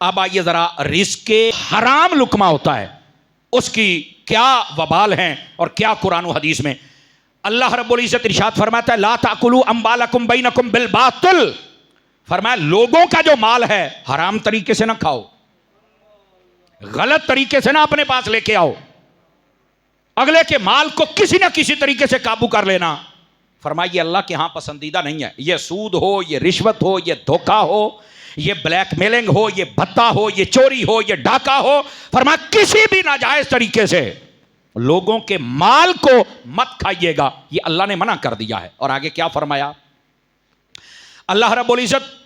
अब आइए जरा रिस्क हराम लुकमा होता है, उसकी क्या वबाल हैं और क्या कुरान और हदीस में। अल्लाह रब्बुल इज्जत इरशाद फरमाता है, ला ताकुलू अम्बालकुम बैनकुम बिल बातिल। फरमाया लोगों का जो माल है हराम तरीके से ना खाओ, गलत तरीके से ना अपने पास लेके आओ, अगले के माल को किसी ना किसी तरीके से काबू कर लेना। फरमाइए अल्लाह के यहां पसंदीदा नहीं है। ये सूद हो, ये रिश्वत हो, ये धोखा हो, ये ब्लैकमेलिंग हो, ये भत्ता हो, ये चोरी हो, ये डाका हो, फरमा किसी भी नाजायज तरीके से लोगों के माल को मत खाइएगा, ये अल्लाह ने मना कर दिया है। और आगे क्या फरमाया, अल्लाह रब्बुल इज्जत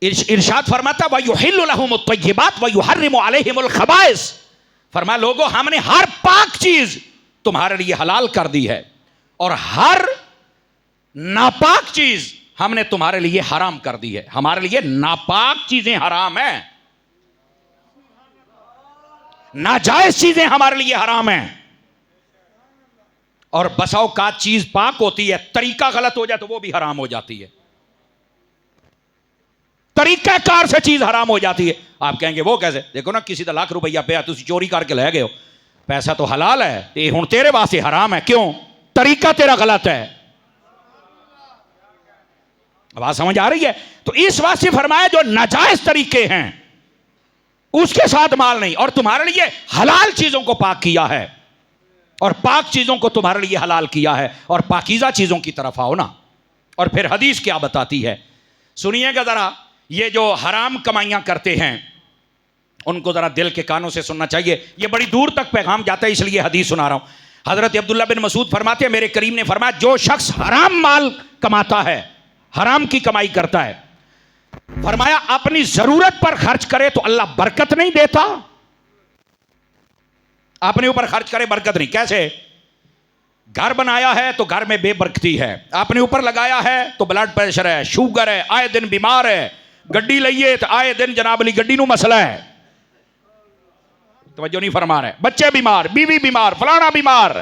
इरशाद फरमाता है, वयुहिल्लु लहुमुत तय्यिबात वयुहर्रिमु अलैहिमुल खबाइस। फरमाया लोगों हमने हर पाक चीज तुम्हारे लिए हलाल कर दी है और हर नापाक चीज हमने तुम्हारे लिए हराम कर दी है। हमारे लिए नापाक चीजें हराम है, नाजायज चीजें हमारे लिए हराम है। और बसाओ का चीज पाक होती है, तरीका गलत हो जाए तो वो भी हराम हो जाती है, तरीकाकार से चीज हराम हो जाती है। आप कहेंगे वो कैसे, देखो ना किसी का लाख रुपया पे तुम चोरी करके ले गए हो, पैसा तो हलाल है, ये हुण तेरे वास्ते हराम है, क्यों, तरीका तेरा गलत है। बात समझ आ रही है। तो इस वास्ते फरमाया जो नाजायज तरीके हैं उसके साथ माल नहीं, और तुम्हारे लिए हलाल चीजों को पाक किया है और पाक चीजों को तुम्हारे लिए हलाल किया है, और पाकीज़ा चीजों की तरफ आओ ना। और फिर हदीस क्या बताती है सुनिएगा जरा। ये जो हराम कमाइयां करते हैं उनको जरा दिल के कानों से सुनना चाहिए, ये बड़ी दूर तक पैगाम जाता है, इसलिए हदीस सुना रहा हूं। हजरत अब्दुल्ला बिन मसूद फरमाते हैं, मेरे करीम ने फरमाया जो शख्स हराम माल कमाता है, हराम की कमाई करता है, फरमाया अपनी जरूरत पर खर्च करे तो अल्लाह बरकत नहीं देता। अपने ऊपर खर्च करे बरकत नहीं, कैसे, घर बनाया है तो घर में बेबरकती है, अपने ऊपर लगाया है तो ब्लड प्रेशर है, शुगर है, आए दिन बीमार है, गड्डी लईए तो आए दिन जनाब अली गड्डी नू मसला है, तवज्जो नहीं फरमा रहे, बच्चे बीमार, बीवी बीमार, फलाना बीमार।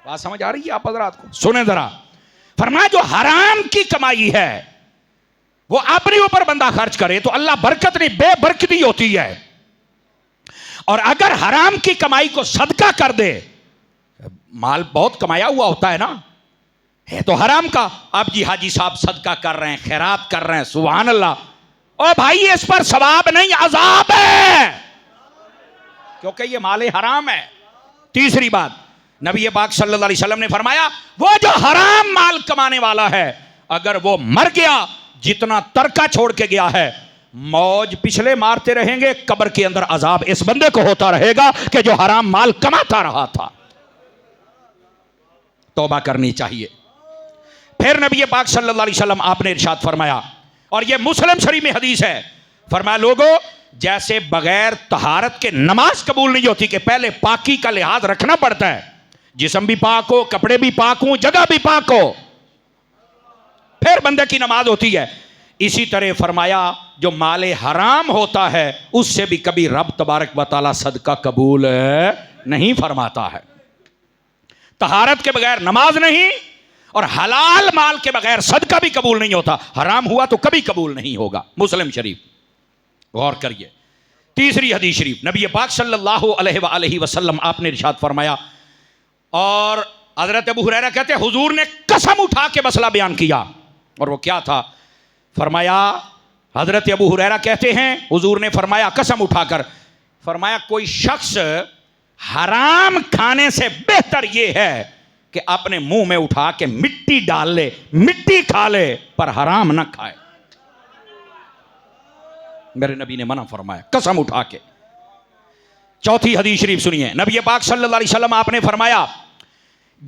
बात समझ आ रही है आप हजरात को, सुने जरा। फरमाया जो हराम की कमाई है वो अपने ऊपर बंदा खर्च करे तो अल्लाह बरकत नहीं, बेबरकती होती है। और अगर हराम की कमाई को सदका कर दे, माल बहुत कमाया हुआ होता है ना, है तो हराम का, अब जी हाजी साहब सदका कर रहे हैं, खैरात कर रहे हैं, सुभान अल्लाह, ओ भाई इस पर सवाब नहीं अजाब है, क्योंकि ये माले हराम है। तीसरी बात, नबी पाक सल्लल्लाहु अलैहि वसल्लम ने फरमाया वो जो हराम माल कमाने वाला है अगर वो मर गया, जितना तरका छोड़ के गया है, मौज पिछले मारते रहेंगे, कब्र के अंदर अजाब इस बंदे को होता रहेगा कि जो हराम माल कमाता रहा था। तौबा करनी चाहिए। फिर नबी पाक सल्लल्लाहु अलैहि वसल्लम आपने इरशाद फरमाया, और यह मुस्लिम शरीफ में हदीस है, फरमाया लोगों जैसे बगैर तहारत के नमाज कबूल नहीं होती, कि पहले पाकी का लिहाज रखना पड़ता है, जिस्म भी पाक हो, कपड़े भी पाक हो, जगह भी पाक हो, फिर बंदे की नमाज होती है। इसी तरह फरमाया जो माले हराम होता है उससे भी कभी रब तबारक व तआला सदका कबूल नहीं फरमाता है। तहारत के बगैर नमाज नहीं, और हलाल माल के बगैर सदका भी कबूल नहीं होता, हराम हुआ तो कभी कबूल नहीं होगा। मुस्लिम शरीफ, गौर करिए। तीसरी हदीस शरीफ, नबी पाक सल्लल्लाहु अलैहि वसल्लम आपने इरशाद फरमाया, और हजरत अबू हुरैरा कहते हैं हुजूर ने कसम उठा के मसला बयान किया, और वो क्या था, फरमाया, हजरत अबू हुरैरा कहते हैं हुजूर ने फरमाया कसम उठाकर, फरमाया कोई शख्स हराम खाने से बेहतर यह है कि अपने मुंह में उठा के मिट्टी डाल ले, मिट्टी खा ले, पर हराम ना खाए। मेरे नबी ने मना फरमाया कसम उठा के। चौथी हदीस शरीफ सुनिए, नबी पाक सल्लल्लाहु अलैहि वसल्लम आपने फरमाया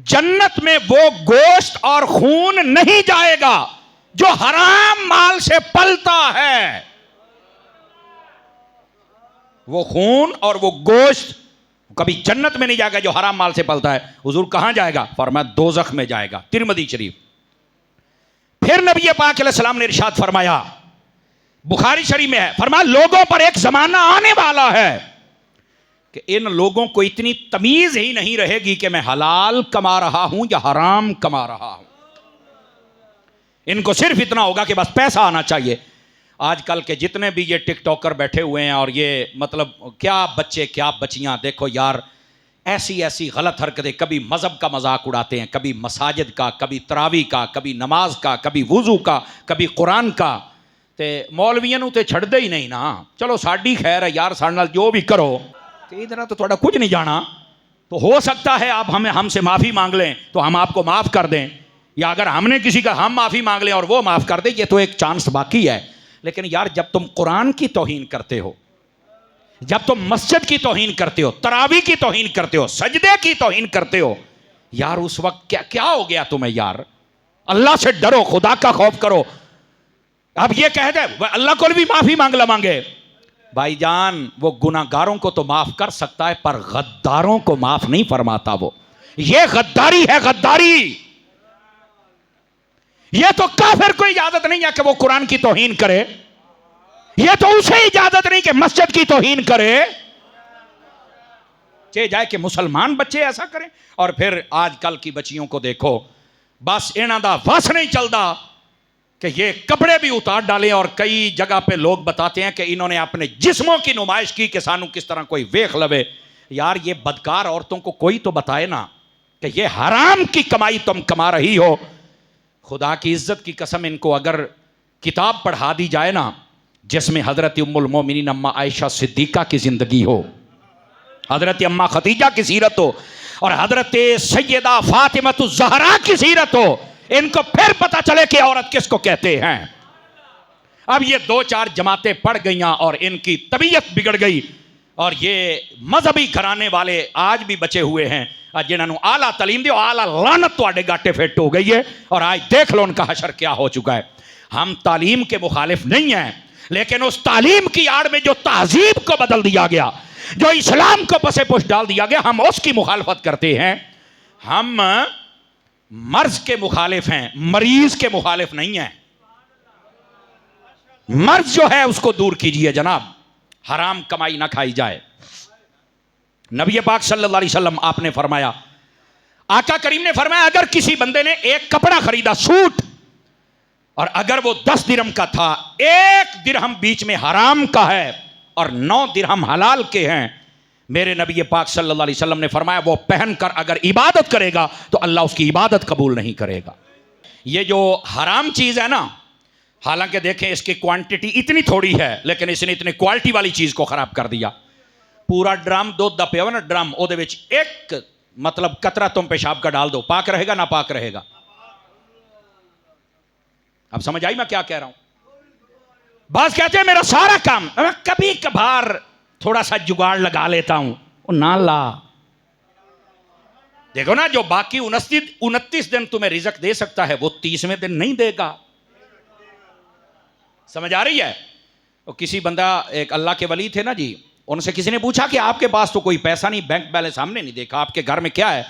जन्नत में वो गोश्त और खून नहीं जाएगा जो हराम माल से पलता है। वो खून और वो गोश्त कभी जन्नत में नहीं जाएगा जो हराम माल से पलता है। हुजूर कहां जाएगा, फरमाया दोज़ख में जाएगा। तिरमिज़ी शरीफ। फिर नबी पाक अलैहि सलाम ने इरशाद फरमाया, बुखारी शरीफ में है, फरमाया लोगों पर एक जमाना आने वाला है कि इन लोगों को इतनी तमीज ही नहीं रहेगी कि मैं हलाल कमा रहा हूं या हराम कमा रहा हूं। इनको सिर्फ इतना होगा कि बस पैसा आना चाहिए। आजकल के जितने भी ये टिकटॉकर बैठे हुए हैं और ये मतलब क्या बच्चे क्या बच्चियां, देखो यार ऐसी ऐसी गलत हरकतें, कभी मज़हब का मजाक उड़ाते हैं, कभी मसाजिद का, कभी तरावी का, कभी नमाज का, कभी वुज़ू का, कभी कुरान का। ते मौलवियों नूं ते छड्डदे ही नहीं ना। चलो साडी खैर है यार, साडे नाल जो भी करो, ते इधर तो थोड़ा कुछ नहीं जाना। तो हो सकता है आप हमें हमसे माफ़ी मांग लें तो हम आपको माफ़ कर दें, या अगर हमने किसी का हम माफ़ी मांग लें और वो माफ़ कर दे, ये तो एक चांस बाकी है। लेकिन यार जब तुम कुरान की तौहीन करते हो, जब तुम मस्जिद की तौहीन करते हो, तरावी की तौहीन करते हो, सजदे की तौहीन करते हो, यार उस वक्त क्या क्या हो गया तुम्हें यार? अल्लाह से डरो, खुदा का खौफ करो। अब ये कह दे अल्लाह को भी माफी मांग लवांगे, भाईजान वो गुनाहगारों को तो माफ कर सकता है पर गद्दारों को माफ नहीं फरमाता। वो ये गद्दारी है, गद्दारी। ये तो काफिर को इजाजत नहीं है कि वो कुरान की तौहीन करे, ये तो उसे इजाजत नहीं कि मस्जिद की तौहीन करे। चे जाए कि मुसलमान बच्चे ऐसा करें। और फिर आजकल की बच्चियों को देखो, बस इन्हां दा वस नहीं चलता कि ये कपड़े भी उतार डालें। और कई जगह पे लोग बताते हैं कि इन्होंने अपने जिस्मों की नुमाइश की कि सानू किस तरह कोई वेख लवे। यार ये बदकार औरतों को कोई तो बताए ना कि ये हराम की कमाई तुम कमा रही हो। खुदा की इज्जत की कसम, इनको अगर किताब पढ़ा दी जाए ना जिसमें हजरत उम्मुल मोमिनीन अम्मा आयशा सिद्दीका की जिंदगी हो, हजरत अम्मा खदीजा की सीरत हो और हजरत सैयदा फातिमा ज़हरा की सीरत हो, इनको फिर पता चले कि औरत किसको कहते हैं। अब ये दो चार जमातें पढ़ गई और इनकी तबीयत बिगड़ गई। और ये मजहबी घराने वाले आज भी बचे हुए हैं जिन्होंने आला तलीम दी, आला लानत तुहाडे गाटे फिट हो गई है। और आज देख लो उनका हशर क्या हो चुका है। हम तालीम के मुखालिफ नहीं हैं, लेकिन उस तालीम की आड़ में जो तहजीब को बदल दिया गया, जो इस्लाम को पसे पुश डाल दिया गया, हम उसकी मुखालफत करते हैं। हम मर्ज के मुखालिफ हैं, मरीज के मुखालिफ नहीं हैं। मर्ज जो है उसको दूर कीजिए जनाब, हराम कमाई ना खाई जाए। नबी पाक सल्लल्लाहु अलैहि वसल्लम आपने फरमाया, आका करीम ने फरमाया, अगर किसी बंदे ने एक कपड़ा खरीदा सूट, और अगर वो 10 दिरहम का था, 1 दिरहम बीच में हराम का है और 9 दिरहम हलाल के हैं, मेरे नबी पाक सल्लल्लाहु अलैहि वसल्लम ने फरमाया वो पहनकर अगर इबादत करेगा तो अल्लाह उसकी इबादत कबूल नहीं करेगा। ये जो हराम चीज़ है ना, हालांकि देखें इसकी क्वांटिटी इतनी थोड़ी है, लेकिन इसने इतनी क्वालिटी वाली चीज़ को ख़राब कर दिया। पूरा ड्रम दूध दा पिया ना ड्रम, ओदे विच एक मतलब कतरा तुम पेशाब का डाल दो, पाक रहेगा ना पाक रहेगा? अब समझ आई मैं क्या कह रहा हूं? बस कहते हैं मेरा सारा काम, मैं कभी कभार थोड़ा सा जुगाड़ लगा लेता हूं, वो ना ला। देखो ना, जो बाकी 29 दिन तुम्हें रिजक दे सकता है वो 30वें दिन नहीं देगा। समझ आ रही है? तो किसी बंदा, एक अल्लाह के वली थे ना जी, उनसे किसी ने पूछा कि आपके पास तो कोई पैसा नहीं, बैंक बैलेंस हमने नहीं देखा, आपके घर में क्या है?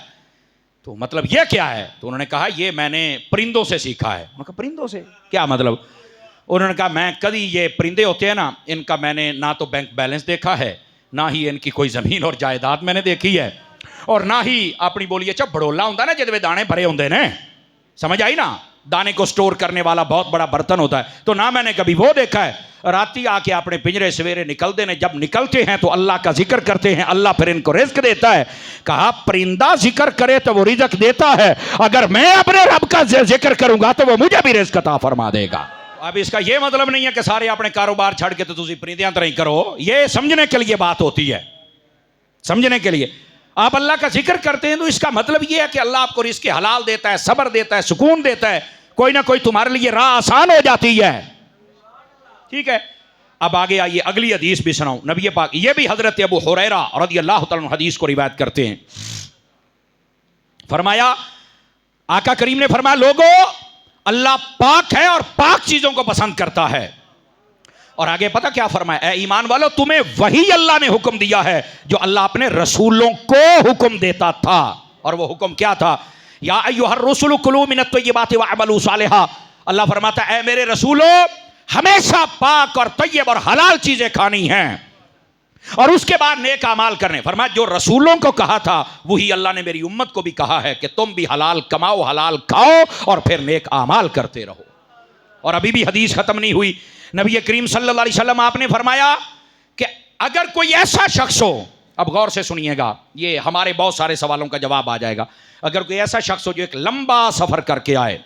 तो मतलब ये क्या है? तो उन्होंने कहा ये मैंने परिंदों से सीखा है। उन्होंने कहा परिंदों से क्या मतलब? उन्होंने कहा मैं कभी ये परिंदे होते हैं ना, इनका मैंने ना तो बैंक बैलेंस देखा है, ना ही इनकी कोई ज़मीन और जायदाद मैंने देखी है, और ना ही अपनी बोलिए अच्छा बड़ोला होता ना जिसमें दाने भरे होंगे ने, समझ आई ना, दाने को स्टोर करने वाला बहुत बड़ा बर्तन होता है, तो ना मैंने कभी वो देखा है। राती आके अपने पिंजरे सवेरे निकलते हैं, जब निकलते हैं तो अल्लाह का जिक्र करते हैं, अल्लाह फिर इनको रिज़्क देता है। कहा परिंदा जिक्र करे तो वो रिज़्क देता है, अगर मैं अपने रब का जिक्र करूंगा तो वो मुझे भी रिज़्क अता फरमा देगा। अब इसका ये मतलब नहीं है कि सारे अपने कारोबार छड़ के तो तुम परिंदियां तरह ही करो, ये समझने के लिए बात होती है। समझने के लिए आप अल्लाह का जिक्र करते हैं तो इसका मतलब ये है कि अल्लाह आपको रिज़्क हलाल देता है, सब्र देता है, सुकून देता है, कोई ना कोई तुम्हारे लिए राह आसान हो जाती है। ठीक है, अब आगे आइए, अगली हदीस भी सुनाऊं। नबी पाक, ये भी हजरत अबू हुरैरा रज़ियल्लाहु तआला अन्हु हदीस को रिवायत करते हैं। फरमाया, आका करीम ने फरमाया, लोगों अल्लाह पाक है और पाक चीजों को पसंद करता है। और आगे पता क्या फरमाया? ए ईमान वालों, तुम्हें वही अल्लाह ने हुक्म दिया है जो अल्लाह अपने रसूलों को हुक्म देता था। और वो हुक्म क्या था? या अय्युहर रसूलु कुलू मिनत तय्यिबाति वअमलू सालिहा। अल्लाह फरमाता है, ए मेरे रसूलों, हमेशा पाक और तैयब और हलाल चीजें खानी हैं और उसके बाद नेक अमाल करने। फरमाया जो रसूलों को कहा था वही अल्लाह ने मेरी उम्मत को भी कहा है कि तुम भी हलाल कमाओ, हलाल खाओ और फिर नेक अमाल करते रहो। और अभी भी हदीस खत्म नहीं हुई। नबी करीम सल्लल्लाहु अलैहि वसल्लम आपने फरमाया कि अगर कोई ऐसा शख्स हो, अब गौर से सुनिएगा, ये हमारे बहुत सारे सवालों का जवाब आ जाएगा। अगर कोई ऐसा शख्स हो जो एक लंबा सफर करके आए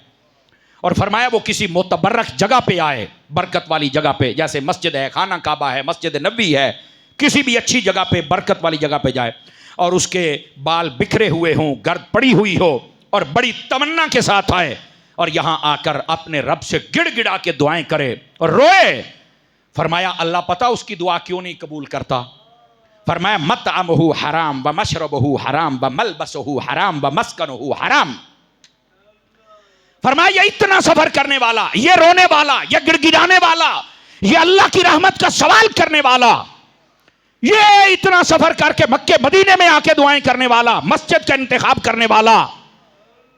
और फरमाया वो किसी मुतबर्रक जगह पे आए, बरकत वाली जगह पे, जैसे मस्जिद है, खाना काबा है, मस्जिद नबी है, किसी भी अच्छी जगह पे, बरकत वाली जगह पे जाए और उसके बाल बिखरे हुए हों, गर्द पड़ी हुई हो और बड़ी तमन्ना के साथ आए और यहां आकर अपने रब से गिड़गिड़ा के दुआएं करे और रोए, फरमाया अल्लाह पता उसकी दुआ क्यों नहीं कबूल करता? फरमाया मतअमहु हराम व मशरबहु हराम व मलबसहु हराम व मस्कनहु हराम। फरमाया ये इतना सफर करने वाला, ये रोने वाला, ये गिड़गिड़ाने वाला, ये अल्लाह की रहमत का सवाल करने वाला, ये इतना सफर करके मक्के मदीने में आके दुआएं करने वाला, मस्जिद का इंतखाब करने वाला,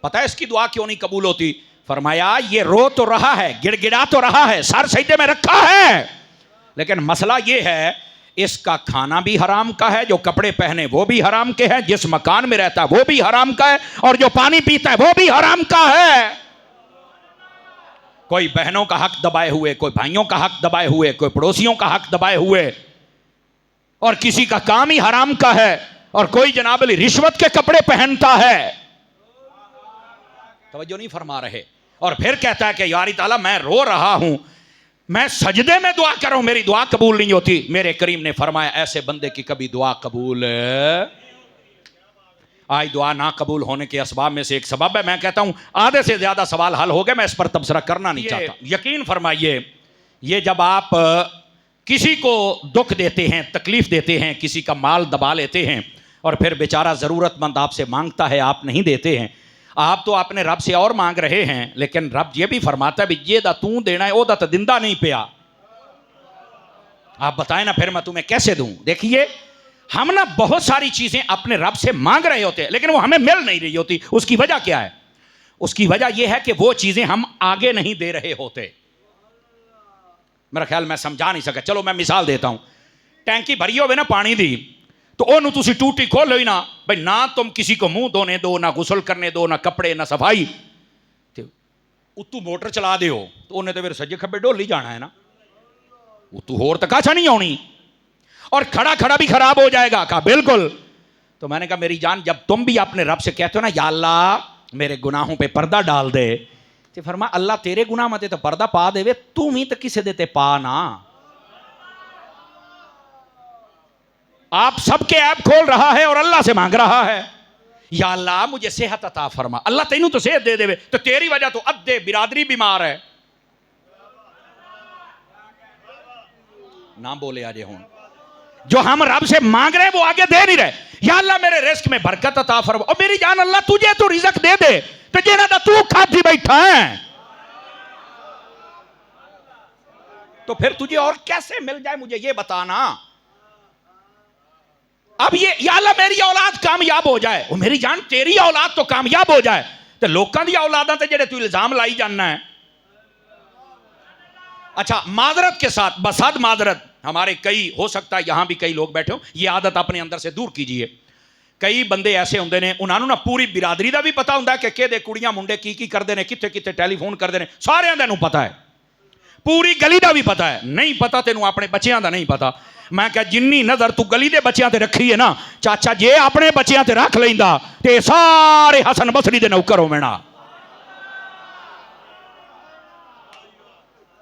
पता है इसकी दुआ क्यों नहीं कबूल होती? फरमाया ये रो तो रहा है, गिड़गिड़ा तो रहा है, सर सजदे में रखा है, लेकिन मसला ये है इसका खाना भी हराम का है, जो कपड़े पहने वो भी हराम के हैं, जिस मकान में रहता है वो भी हराम का है, और जो पानी पीता है वो भी हराम का है। कोई बहनों का हक दबाए हुए, कोई भाइयों का हक दबाए हुए, कोई पड़ोसियों का हक दबाए हुए, और किसी का काम ही हराम का है, और कोई जनाब अली रिश्वत के कपड़े पहनता है। तवज्जो नहीं फरमा रहे। और फिर कहता है कि यार ताला मैं रो रहा हूं, मैं सजदे में दुआ कर रहा हूं, मेरी दुआ कबूल नहीं होती। मेरे करीम ने फरमाया ऐसे बंदे की कभी दुआ कबूल, आज दुआ ना कबूल होने के असबाब में से एक सबब है। मैं कहता हूं आधे से ज्यादा सवाल हल हो गए, मैं इस पर तबसरा करना नहीं चाहता। यकीन फरमाइए, ये जब आप किसी को दुख देते हैं, तकलीफ देते हैं, किसी का माल दबा लेते हैं और फिर बेचारा ज़रूरतमंद आपसे मांगता है, आप नहीं देते हैं, आप तो अपने रब से और मांग रहे हैं, लेकिन रब ये भी फरमाता है ये दा तू देना है, ओ दा तो दिंदा नहीं पिया। आप बताएं ना फिर मैं तुम्हें कैसे दूं? देखिए हम ना बहुत सारी चीजें अपने रब से मांग रहे होते हैं, लेकिन वो हमें मिल नहीं रही होती। उसकी वजह क्या है? उसकी वजह यह है कि वो चीजें हम आगे नहीं दे रहे होते। मेरा ख्याल मैं समझा नहीं सका। चलो मैं मिसाल देता हूं। टैंकी भरी होवे ना पानी दी, तो ओनू तुसी टूटी खोलो ही ना भाई, ना तुम किसी को मुंह धोने दो, ना गुसल करने दो, ना कपड़े, ना सफाई, तो उतू मोटर चला दो तो उन्हें तो फिर सज्जे खब्बे डोल ही जाना है ना, उतू होर तक अच्छा नहीं आनी, और खड़ा खड़ा भी खराब हो जाएगा। कहा बिल्कुल। तो मैंने कहा मेरी जान, जब तुम भी अपने रब से कहते हो ना या अल्लाह मेरे गुनाहों पे पर्दा डाल दे, तो फरमा अल्लाह तेरे गुनाह मते तो पर्दा पा देवे, तू ही तो किसी देते पा ना। आप सबके ऐप खोल रहा है और अल्लाह से मांग रहा है या अल्लाह मुझे सेहत अता फरमा। अल्लाह तेनू तो सेहत दे देवे, तो तेरी वजह तो अद्धे बिरादरी बीमार है ना। बोले आजे हूं जो हम रब से मांग रहे हैं वो आगे दे नहीं रहे। या अल्लाह मेरे रिस्क में बरकत अता फरमा। और मेरी जान अल्लाह तुझे तो रिज़्क दे दे, तो जेना दा तू खाती बैठा है, तो फिर तुझे और कैसे मिल जाए मुझे ये बताना। अब ये या अल्लाह मेरी औलाद कामयाब हो जाए, वो मेरी जान तेरी औलाद तो कामयाब हो जाए, तो लोगों की औलादा ते जेड़े तू इल्जाम लाई जाना है। अच्छा माजरत के साथ, बसाद माजरत, हमारे कई हो सकता है यहां भी कई लोग बैठे हो, ये आदत अपने अंदर से दूर कीजिए। कई बंदे ऐसे होंगे ने, उन्होंने ना पूरी बिरादरी का भी पता होंगे कि किहदे कुड़ियां मुंडे की करते हैं, कित्थे कित्थे टेलीफोन करते हैं, सारिਆਂ ਦਾ पता है, पूरी गली का भी पता है। नहीं पता तेनू अपने बच्चों का नहीं पता। मैं क्या जिन्नी नजर तू गली के बच्चों ते रखी है ना चाचा, जे अपने बच्चों ते रख लेंदा ते सारे हसन बसरी दे नौकर होवेना।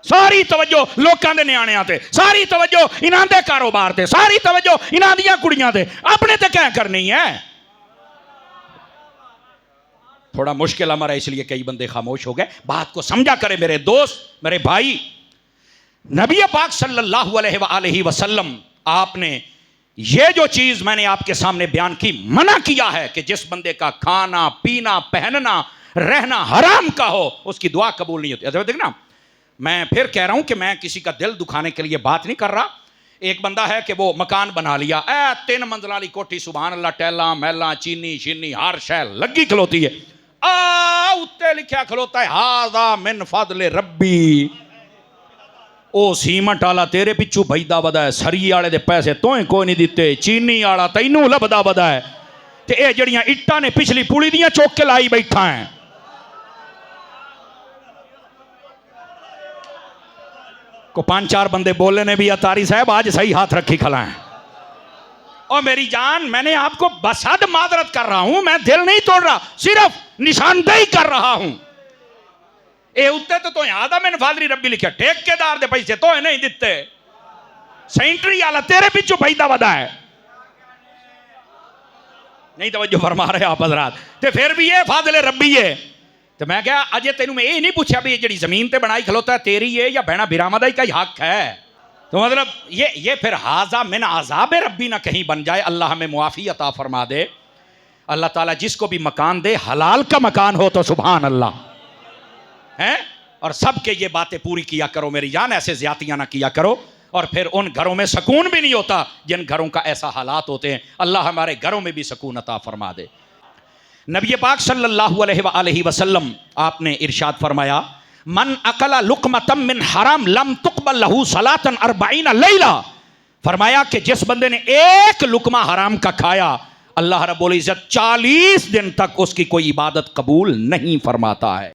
सारी तवज्जो लोगों के न्याणियां ते, सारी तवज्जो इन्हां दे कारोबार ते, सारी तवज्जो इन्हां दियां कुड़ियां ते, अपने ते क्या करनी है। थोड़ा मुश्किल अमर है, इसलिए कई बंदे खामोश हो गए। बात को समझा करे मेरे दोस्त, मेरे भाई। नबी पाक सल्लल्लाहु अलैहि वसल्लम आपने ये जो चीज मैंने आपके सामने बयान की, मना किया है कि जिस बंदे का खाना पीना पहनना रहना हराम का हो उसकी दुआ कबूल नहीं होती। अच्छा देखना, मैं फिर कह रहा हूं कि मैं किसी का दिल दुखाने के लिए बात नहीं कर रहा। एक बंदा है कि वो मकान बना लिया, 3 मंजिला वाली कोठी, सुभान अल्लाह, टैला महला चीनी शीनी हर शै लगी खलोती है, उत्ते लिखा खलोता है हादा मिन फदले रब्बी। ओ सीमंट वाला तेरे पिछू भजदा वदा है, सरी वाले दे पैसे तोहें कोई नहीं दिते, चीनी वाला तैनू लभदा वदा है, ते ये जड़ियां इट्टां ने पिछली पुली दियां चौक के लाई बैठा है। को 5-4 बंदे बोलने ने भी अतारी साहब आज सही हाथ रखी खलाएं। और मेरी जान, मैंने आपको बसद मादरत कर रहा हूं, मैं दिल नहीं तोड़ रहा, सिर्फ निशानदेही कर रहा हूं। ए उत्ते तो याद है मैंने फादरी रब्बी लिखा ठेकेदार दे पैसे तो नहीं दिते, सेंट्री आला तेरे पिछू पैदा वदा है नहीं तवज्जो फरमा रहे आप हजरात। ते फिर भी ये फादले रब्बी है। तो मैं क्या अजय तेन मैं ये नहीं पूछा भी जी जमीन ते बनाई खलोता है तेरी है या बहना बिरामदा का ही हक है। तो मतलब ये फिर हाजा मिन आजाब रब्बी ना कहीं बन जाए। अल्लाह हमें मुआफी अता फरमा दे। अल्लाह ताला जिसको भी मकान दे हलाल का मकान हो तो सुभान अल्लाह है। और सबके ये बातें पूरी किया करो मेरी जान, ऐसे ज्यादतियां ना किया करो। और फिर उन घरों में सुकून भी नहीं होता जिन घरों का ऐसा हालात होते हैं। अल्लाह हमारे घरों में भी सुकून अता फरमा दे। नबी पाक सल्लल्लाहु अलैहि वसल्लम आपने इरशाद फरमाया, मन अकला लुकमतम मिन हराम लम तुकबल लहू सलातन 40 लैला। फरमाया कि जिस बंदे ने एक लुकमा हराम का खाया, अल्लाह रब्बुल इज्जत 40 दिन तक उसकी कोई इबादत कबूल नहीं फरमाता है।